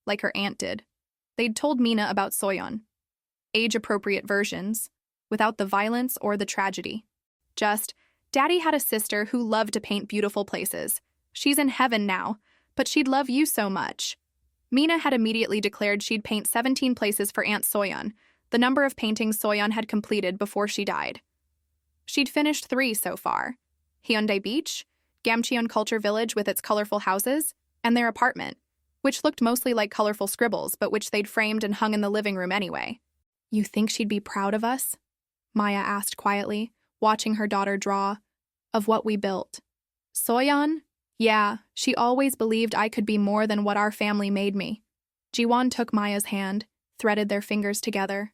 like her aunt did." They'd told Mina about Soyeon. Age-appropriate versions, without the violence or the tragedy. Just, "Daddy had a sister who loved to paint beautiful places. She's in heaven now, but she'd love you so much." Mina had immediately declared she'd paint 17 places for Aunt Soyeon, the number of paintings Soyeon had completed before she died. She'd finished 3 so far: Hyundai Beach, Gamcheon Culture Village with its colorful houses, and their apartment, which looked mostly like colorful scribbles but which they'd framed and hung in the living room anyway. "You think she'd be proud of us?" Maya asked quietly, watching her daughter draw, "of what we built." "Soyeon? Yeah, she always believed I could be more than what our family made me." Jiwon took Maya's hand, threaded their fingers together.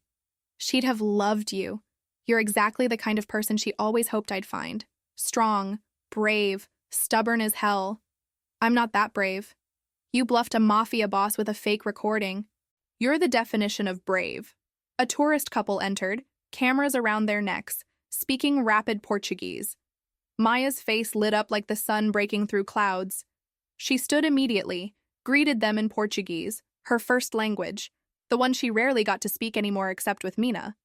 "She'd have loved you. You're exactly the kind of person she always hoped I'd find. Strong, brave, stubborn as hell. I'm not that brave. You bluffed a mafia boss with a fake recording. You're the definition of brave." A tourist couple entered, cameras around their necks, speaking rapid Portuguese. Maya's face lit up like the sun breaking through clouds. She stood immediately, greeted them in Portuguese, her first language, the one she rarely got to speak anymore except with Mina.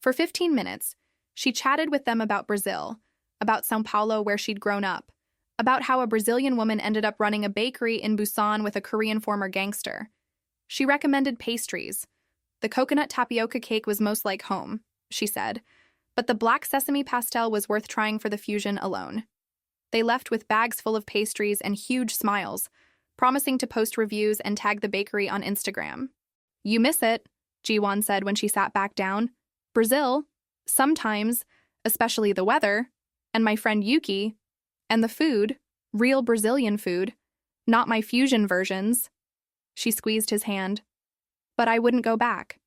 For 15 minutes, She chatted with them about Brazil, about Sao Paulo where she'd grown up, about how a Brazilian woman ended up running a bakery in Busan with a Korean former gangster. She recommended pastries. The coconut tapioca cake was most like home, she said, but the black sesame pastel was worth trying for the fusion alone. They left with bags full of pastries and huge smiles, promising to post reviews and tag the bakery on Instagram. You miss it, Jiwon said when she sat back down. Brazil, sometimes, especially the weather, and my friend Yuki, and the food, real Brazilian food, not my fusion versions. She squeezed his hand. But I wouldn't go back.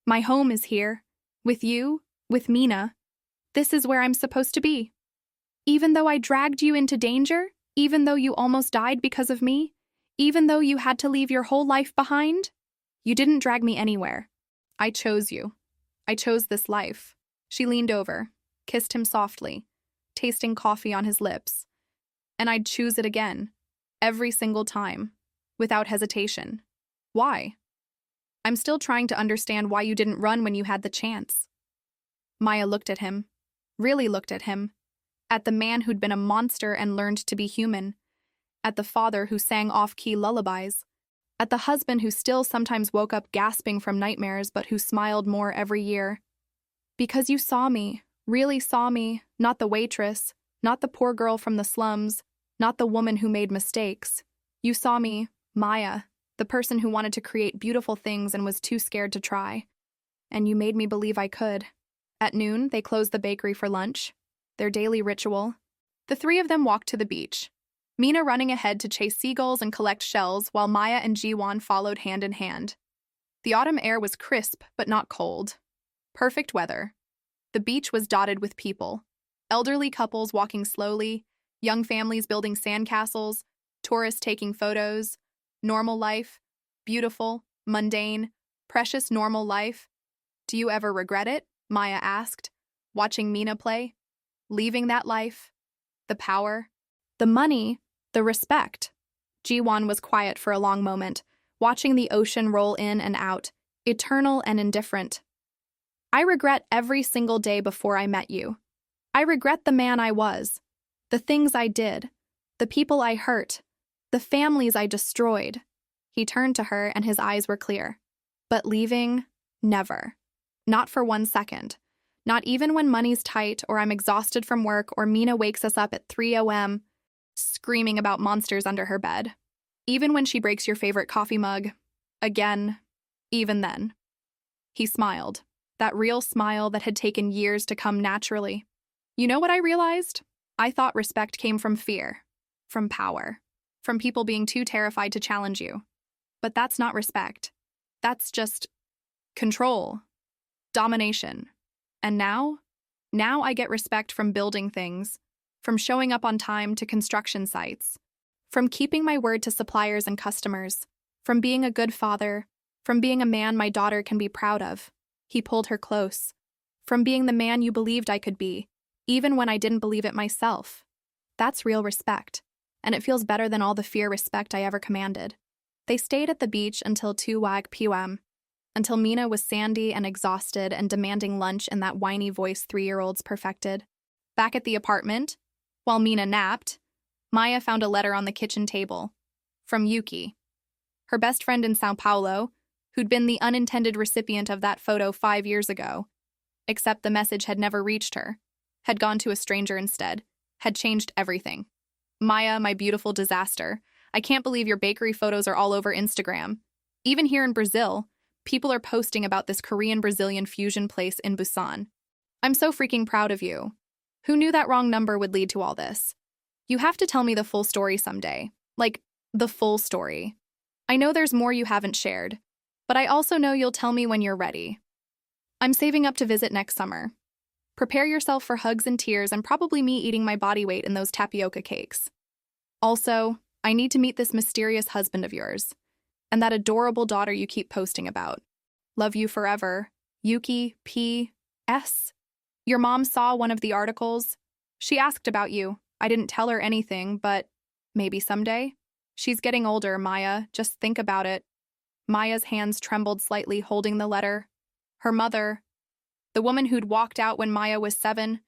My home is here, with you, with Mina. This is where I'm supposed to be. Even though I dragged you into danger, even though you almost died because of me, even though you had to leave your whole life behind, you didn't drag me anywhere. I chose you. I chose this life. She leaned over, kissed him softly, tasting coffee on his lips. And I'd choose it again, every single time, without hesitation. Why? I'm still trying to understand why you didn't run when you had the chance. Maya looked at him, really looked at him, at the man who'd been a monster and learned to be human, at the father who sang off-key lullabies, at the husband who still sometimes woke up gasping from nightmares but who smiled more every year. Because you saw me, really saw me, not the waitress, not the poor girl from the slums, not the woman who made mistakes. You saw me, Maya, the person who wanted to create beautiful things and was too scared to try. And you made me believe I could. At noon, they closed the bakery for lunch, their daily ritual. The three of them walked to the beach, Mina running ahead to chase seagulls and collect shells while Maya and Jiwon followed hand in hand. The autumn air was crisp but not cold. Perfect weather. The beach was dotted with people. Elderly couples walking slowly, young families building sandcastles, tourists taking photos. Normal life. Beautiful, mundane, precious normal life. Do you ever regret it? Maya asked, watching Mina play. Leaving that life. The power. The money. The respect. Jiwon was quiet for a long moment, watching the ocean roll in and out, eternal and indifferent. I regret every single day before I met you. I regret the man I was, the things I did, the people I hurt, the families I destroyed. He turned to her and his eyes were clear. But leaving, never. Not for 1 second. Not even when money's tight or I'm exhausted from work or Mina wakes us up at 3 a.m. screaming about monsters under her bed. Even when she breaks your favorite coffee mug. Again. Even then. He smiled. That real smile that had taken years to come naturally. You know what I realized? I thought respect came from fear. From power. From people being too terrified to challenge you. But that's not respect. That's just control. Domination. And now I get respect from building things, from showing up on time to construction sites, from keeping my word to suppliers and customers, from being a good father, from being a man my daughter can be proud of. He pulled her close. From being the man you believed I could be, even when I didn't believe it myself. That's real respect, and it feels better than all the fear respect I ever commanded. They stayed at the beach until 2 p.m., until Mina was sandy and exhausted and demanding lunch in that whiny voice 3-year-olds perfected. Back at the apartment, while Mina napped, Maya found a letter on the kitchen table. From Yuki. Her best friend in Sao Paulo, who'd been the unintended recipient of that photo 5 years ago. Except the message had never reached her, had gone to a stranger instead, had changed everything. Maya, my beautiful disaster, I can't believe your bakery photos are all over Instagram. Even here in Brazil, people are posting about this Korean-Brazilian fusion place in Busan. I'm so freaking proud of you. Who knew that wrong number would lead to all this? You have to tell me the full story someday. Like, the full story. I know there's more you haven't shared, but I also know you'll tell me when you're ready. I'm saving up to visit next summer. Prepare yourself for hugs and tears and probably me eating my body weight in those tapioca cakes. Also, I need to meet this mysterious husband of yours, and that adorable daughter you keep posting about. Love you forever. Yuki P.S. Your mom saw one of the articles. She asked about you. I didn't tell her anything, but maybe someday? She's getting older, Maya. Just think about it. Maya's hands trembled slightly, holding the letter. Her mother. The woman who'd walked out when Maya was 7,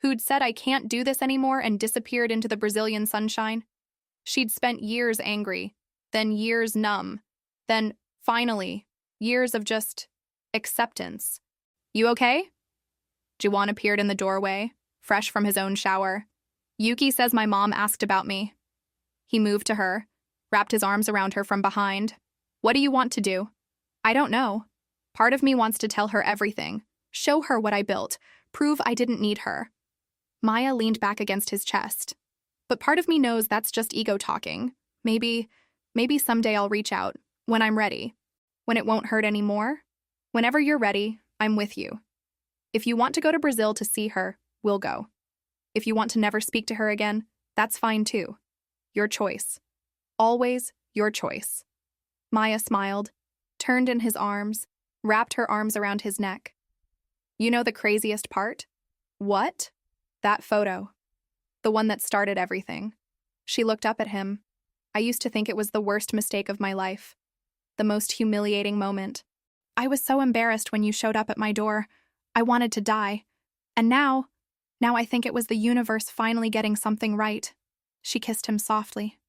who'd said I can't do this anymore and disappeared into the Brazilian sunshine. She'd spent years angry, then years numb, then, finally, years of just acceptance. You okay? Jiwon appeared in the doorway, fresh from his own shower. Yuki says my mom asked about me. He moved to her, wrapped his arms around her from behind. What do you want to do? I don't know. Part of me wants to tell her everything, show her what I built, prove I didn't need her. Maya leaned back against his chest. But part of me knows that's just ego talking. Maybe someday I'll reach out, when I'm ready. When it won't hurt anymore. Whenever you're ready, I'm with you. If you want to go to Brazil to see her, we'll go. If you want to never speak to her again, that's fine too. Your choice. Always your choice. Maya smiled, turned in his arms, wrapped her arms around his neck. You know the craziest part? What? That photo. The one that started everything. She looked up at him. I used to think it was the worst mistake of my life. The most humiliating moment. I was so embarrassed when you showed up at my door. I wanted to die. And now I think it was the universe finally getting something right. She kissed him softly.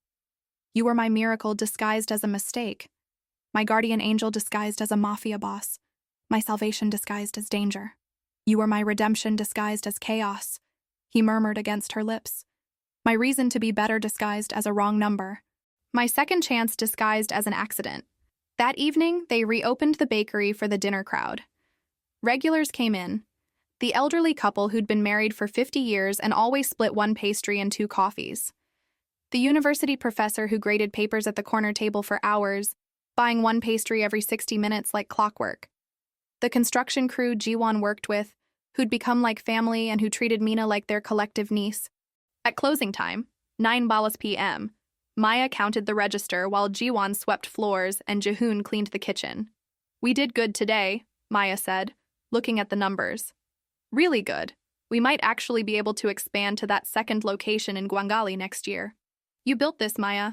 You were my miracle disguised as a mistake. My guardian angel disguised as a mafia boss. My salvation disguised as danger. You were my redemption disguised as chaos. He murmured against her lips. My reason to be better disguised as a wrong number. My second chance disguised as an accident. That evening, they reopened the bakery for the dinner crowd. Regulars came in. The elderly couple who'd been married for 50 years and always split one pastry and 2 coffees. The university professor who graded papers at the corner table for hours, buying one pastry every 60 minutes like clockwork. The construction crew Jiwon worked with, who'd become like family and who treated Mina like their collective niece. At closing time, 9 balas p.m., Maya counted the register while Jiwon swept floors and Jahoon cleaned the kitchen. We did good today, Maya said, looking at the numbers. Really good. We might actually be able to expand to that second location in Gwangali next year. You built this, Maya.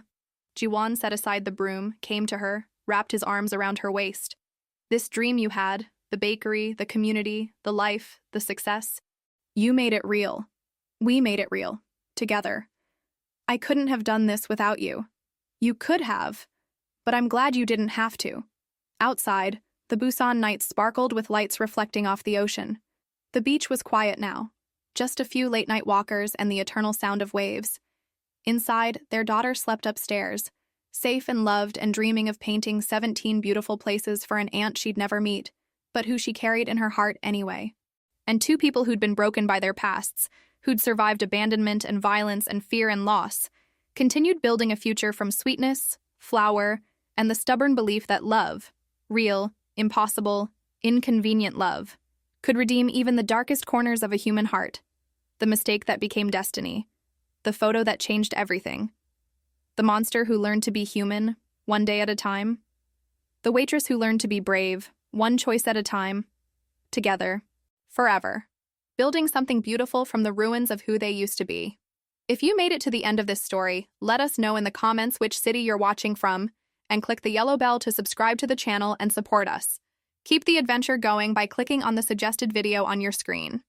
Jiwon set aside the broom, came to her, wrapped his arms around her waist. This dream you had, the bakery, the community, the life, the success. You made it real. We made it real. Together. I couldn't have done this without you. You could have, but I'm glad you didn't have to. Outside, the Busan night sparkled with lights reflecting off the ocean. The beach was quiet now, just a few late-night walkers and the eternal sound of waves. Inside, their daughter slept upstairs, safe and loved and dreaming of painting 17 beautiful places for an aunt she'd never meet, but who she carried in her heart anyway. And 2 people who'd been broken by their pasts, who'd survived abandonment and violence and fear and loss, continued building a future from sweetness, flower, and the stubborn belief that love, real, impossible, inconvenient love, could redeem even the darkest corners of a human heart. The mistake that became destiny. The photo that changed everything. The monster who learned to be human, one day at a time. The waitress who learned to be brave, one choice at a time. Together. Forever. Building something beautiful from the ruins of who they used to be. If you made it to the end of this story, let us know in the comments which city you're watching from, and click the yellow bell to subscribe to the channel and support us. Keep the adventure going by clicking on the suggested video on your screen.